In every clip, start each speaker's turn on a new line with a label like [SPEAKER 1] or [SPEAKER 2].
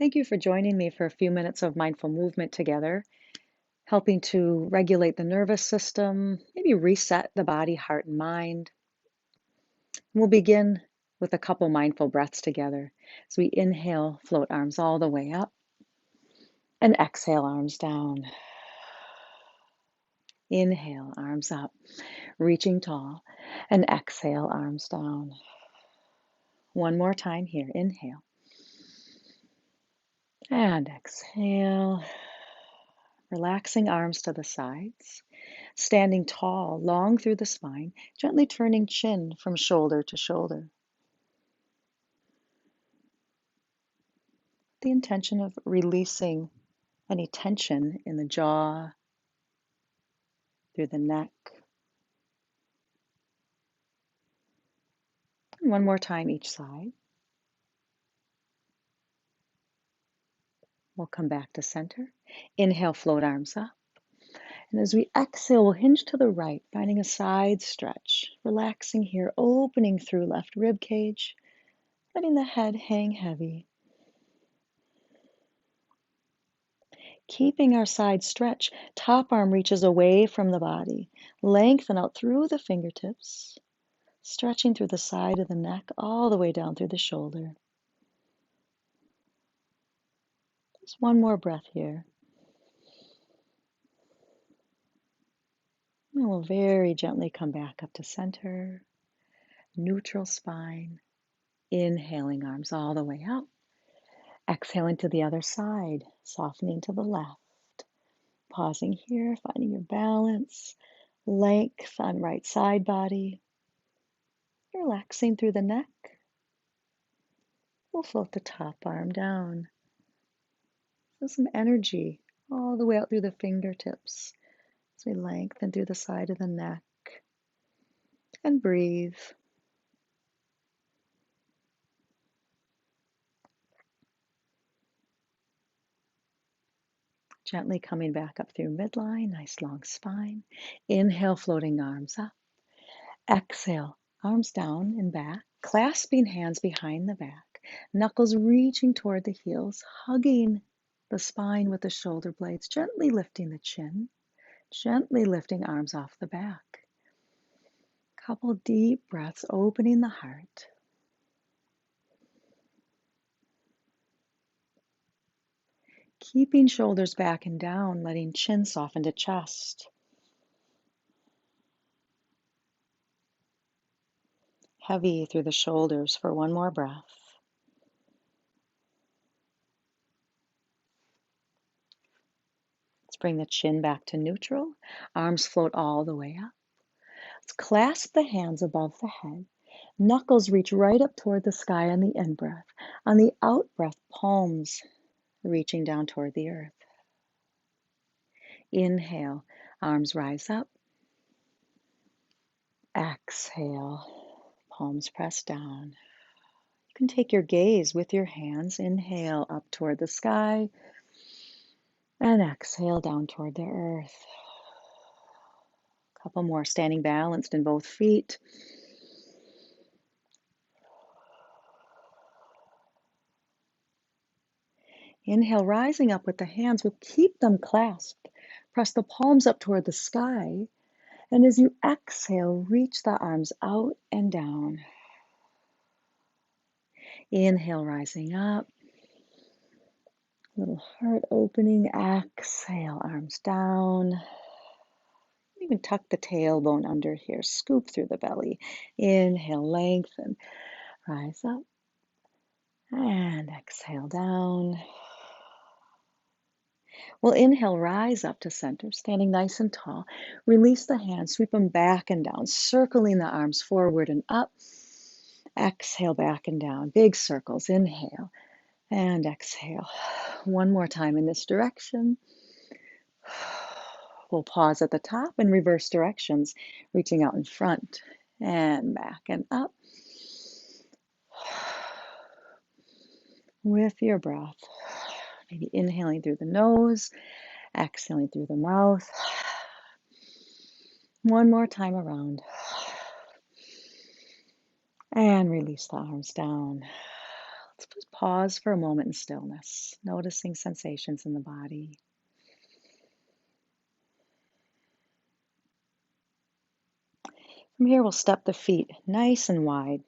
[SPEAKER 1] Thank you for joining me for a few minutes of mindful movement together, helping to regulate the nervous system, maybe reset the body, heart, and mind. We'll begin with a couple mindful breaths together. As we inhale, float arms all the way up, and exhale, arms down. Inhale, arms up, reaching tall, and exhale, arms down. One more time here. Inhale and exhale. Relaxing arms to the sides. Standing tall, long through the spine, gently turning chin from shoulder to shoulder. The intention of releasing any tension in the jaw, through the neck. And one more time each side. We'll come back to center. Inhale, float arms up. And as we exhale, we'll hinge to the right, finding a side stretch. Relaxing here, opening through left rib cage, letting the head hang heavy. Keeping our side stretch, top arm reaches away from the body. Lengthen out through the fingertips, stretching through the side of the neck, all the way down through the shoulder. Just one more breath here. And we'll very gently come back up to center, neutral spine. Inhaling, arms all the way up. Exhaling to the other side, softening to the left. Pausing here, finding your balance. Length on right side body. Relaxing through the neck. We'll float the top arm down. So some energy all the way out through the fingertips as we lengthen through the side of the neck. And breathe. Gently coming back up through midline, nice long spine. Inhale, floating arms up. Exhale, arms down and back, clasping hands behind the back, knuckles reaching toward the heels, hugging the spine with the shoulder blades, gently lifting the chin, gently lifting arms off the back. Couple deep breaths, opening the heart. Keeping shoulders back and down, letting chin soften to chest. Heavy through the shoulders for one more breath. Let's bring the chin back to neutral. Arms float all the way up. Let's clasp the hands above the head. Knuckles reach right up toward the sky on the in-breath. On the out-breath, palms reaching down toward the earth. Inhale, arms rise up. Exhale, palms press down. You can take your gaze with your hands. Inhale up toward the sky. And exhale down toward the earth. A couple more, standing balanced in both feet. Inhale, rising up with the hands. We'll keep them clasped. Press the palms up toward the sky. And as you exhale, reach the arms out and down. Inhale, rising up. Little heart opening. Exhale, arms down. Even tuck the tailbone under here. Scoop through the belly. Inhale, lengthen. Rise up. And exhale down. We'll inhale, rise up to center, standing nice and tall. Release the hands, sweep them back and down, circling the arms forward and up. Exhale, back and down, big circles. Inhale and exhale. One more time in this direction. We'll pause at the top and reverse directions, reaching out in front and back and up. With your breath, maybe inhaling through the nose, exhaling through the mouth. One more time around. And release the arms down. Let's just pause for a moment in stillness, noticing sensations in the body. From here, we'll step the feet nice and wide,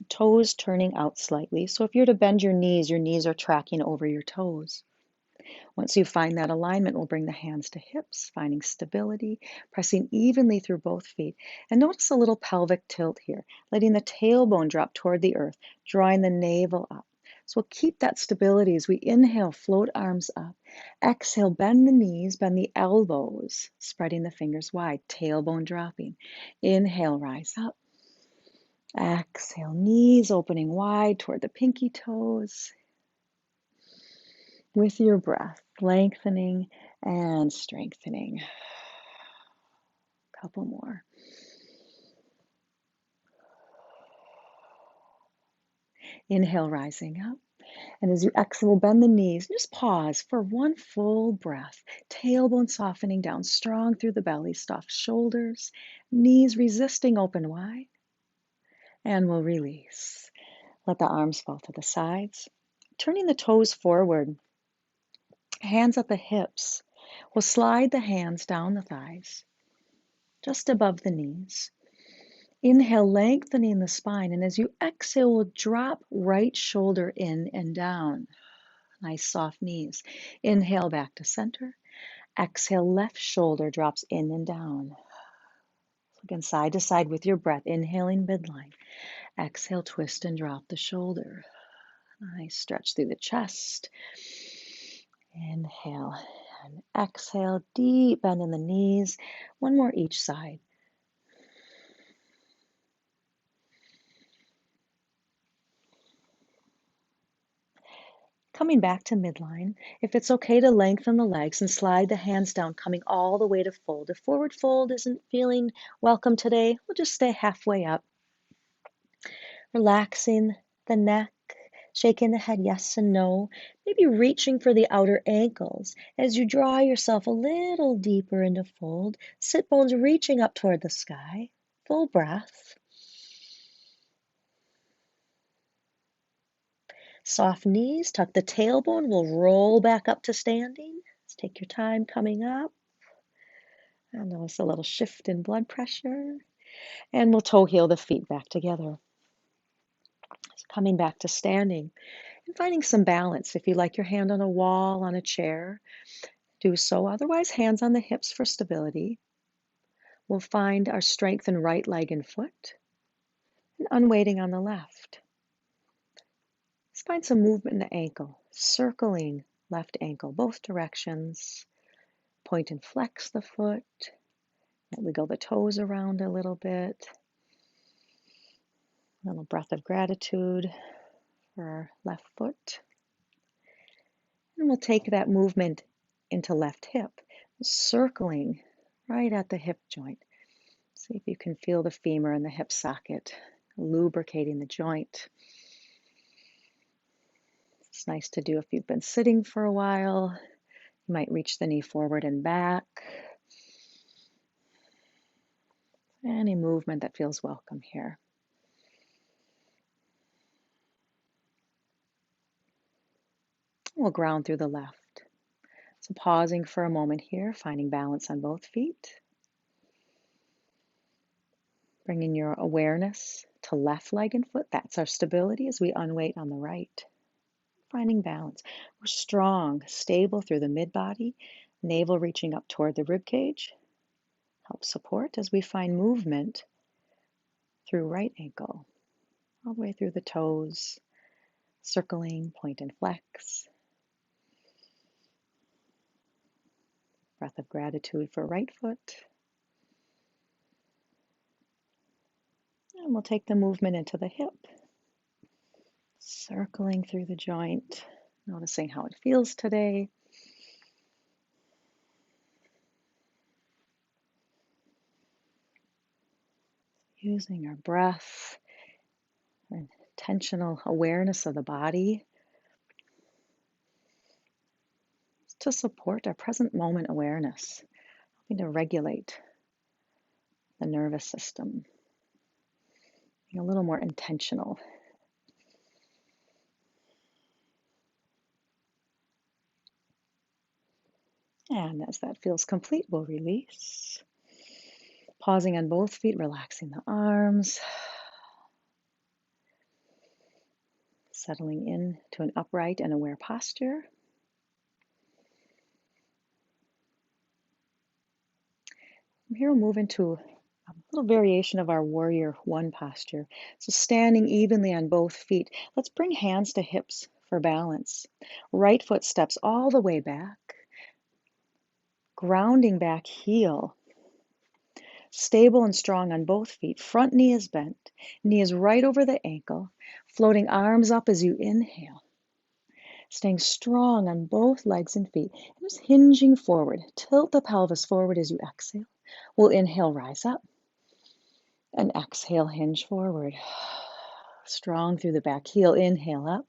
[SPEAKER 1] toes turning out slightly. So if you're to bend your knees are tracking over your toes. Once you find that alignment, we'll bring the hands to hips, finding stability, pressing evenly through both feet. And notice a little pelvic tilt here, letting the tailbone drop toward the earth, drawing the navel up. So we'll keep that stability as we inhale, float arms up. Exhale, bend the knees, bend the elbows, spreading the fingers wide, tailbone dropping. Inhale, rise up. Exhale, knees opening wide toward the pinky toes. With your breath, lengthening and strengthening. Couple more. Inhale, rising up. And as you exhale, bend the knees. Just pause for one full breath. Tailbone softening down strong through the belly, soft shoulders, knees resisting open wide. And we'll release. Let the arms fall to the sides. Turning the toes forward, hands at the hips. We'll slide the hands down the thighs, just above the knees. Inhale, lengthening the spine, and as you exhale, we'll drop right shoulder in and down. Nice soft knees. Inhale, back to center. Exhale, left shoulder drops in and down. Again, side to side with your breath. Inhaling midline. Exhale, twist and drop the shoulder. Nice stretch through the chest. Inhale and exhale, deep bend in the knees. One more each side. Coming back to midline, if it's okay to lengthen the legs and slide the hands down, coming all the way to fold. If forward fold isn't feeling welcome today, we'll just stay halfway up. Relaxing the neck, shaking the head yes and no, maybe reaching for the outer ankles as you draw yourself a little deeper into fold, sit bones reaching up toward the sky, full breath. Soft knees, tuck the tailbone, we'll roll back up to standing. Let's take your time coming up. And notice a little shift in blood pressure. And we'll toe heel the feet back together. So coming back to standing and finding some balance. If you like your hand on a wall, on a chair, do so. Otherwise, hands on the hips for stability. We'll find our strength in right leg and foot, and unweighting on the left. Let's find some movement in the ankle, circling left ankle, both directions. Point and flex the foot. Wiggle the toes around a little bit. A little breath of gratitude for our left foot. And we'll take that movement into left hip, circling right at the hip joint. See if you can feel the femur and the hip socket, lubricating the joint. It's nice to do if you've been sitting for a while. You might reach the knee forward and back. Any movement that feels welcome here. We'll ground through the left. So pausing for a moment here, finding balance on both feet. Bringing your awareness to left leg and foot. That's our stability as we unweight on the right. Finding balance. We're strong, stable through the mid-body, navel reaching up toward the rib cage. Help support as we find movement through right ankle, all the way through the toes, circling, point and flex. Breath of gratitude for right foot. And we'll take the movement into the hip, circling through the joint, noticing how it feels today. Using our breath, our intentional awareness of the body to support our present moment awareness, helping to regulate the nervous system, being a little more intentional. And as that feels complete, we'll release. Pausing on both feet, relaxing the arms. Settling in to an upright and aware posture. From here, we'll move into a little variation of our warrior one posture. So standing evenly on both feet, let's bring hands to hips for balance. Right foot steps all the way back, grounding back heel. Stable and strong on both feet. Front knee is bent, knee is right over the ankle, floating arms up as you inhale. Staying strong on both legs and feet. And just hinging forward. Tilt the pelvis forward as you exhale. We'll inhale, rise up. And exhale, hinge forward. Strong through the back heel. Inhale up.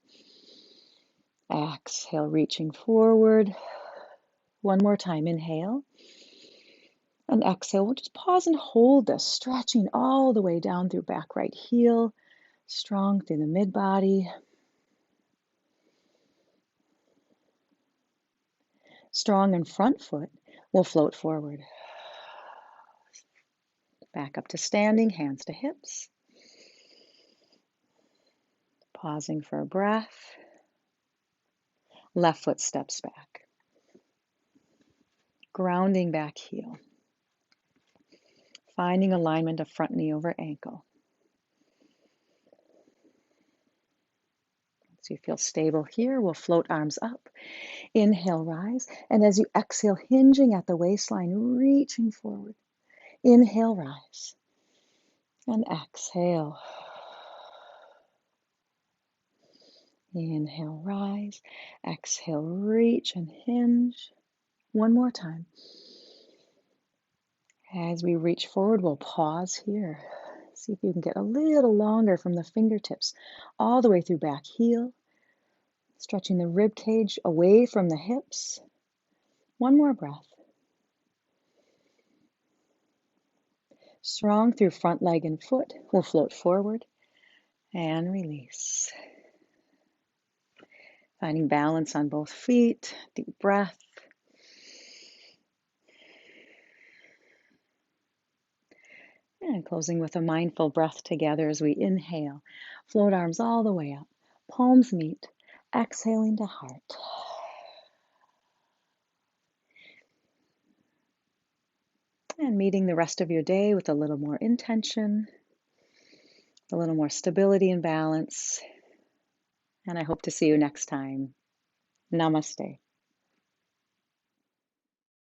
[SPEAKER 1] Exhale, reaching forward. One more time. Inhale. And exhale. We'll just pause and hold this, stretching all the way down through back right heel. Strong through the mid body. Strong in front foot. We'll float forward. Back up to standing, hands to hips. Pausing for a breath. Left foot steps back. Grounding back heel. Finding alignment of front knee over ankle. So you feel stable here, we'll float arms up. Inhale, rise. And as you exhale, hinging at the waistline, reaching forward. Inhale, rise. And exhale. Inhale, rise. Exhale, reach and hinge. One more time. As we reach forward, we'll pause here. See if you can get a little longer from the fingertips all the way through back heel. Stretching the rib cage away from the hips. One more breath. Strong through front leg and foot. We'll float forward and release. Finding balance on both feet. Deep breath. And closing with a mindful breath together as we inhale. Float arms all the way up. Palms meet. Exhaling to heart. And meeting the rest of your day with a little more intention, a little more stability and balance. And I hope to see you next time. Namaste.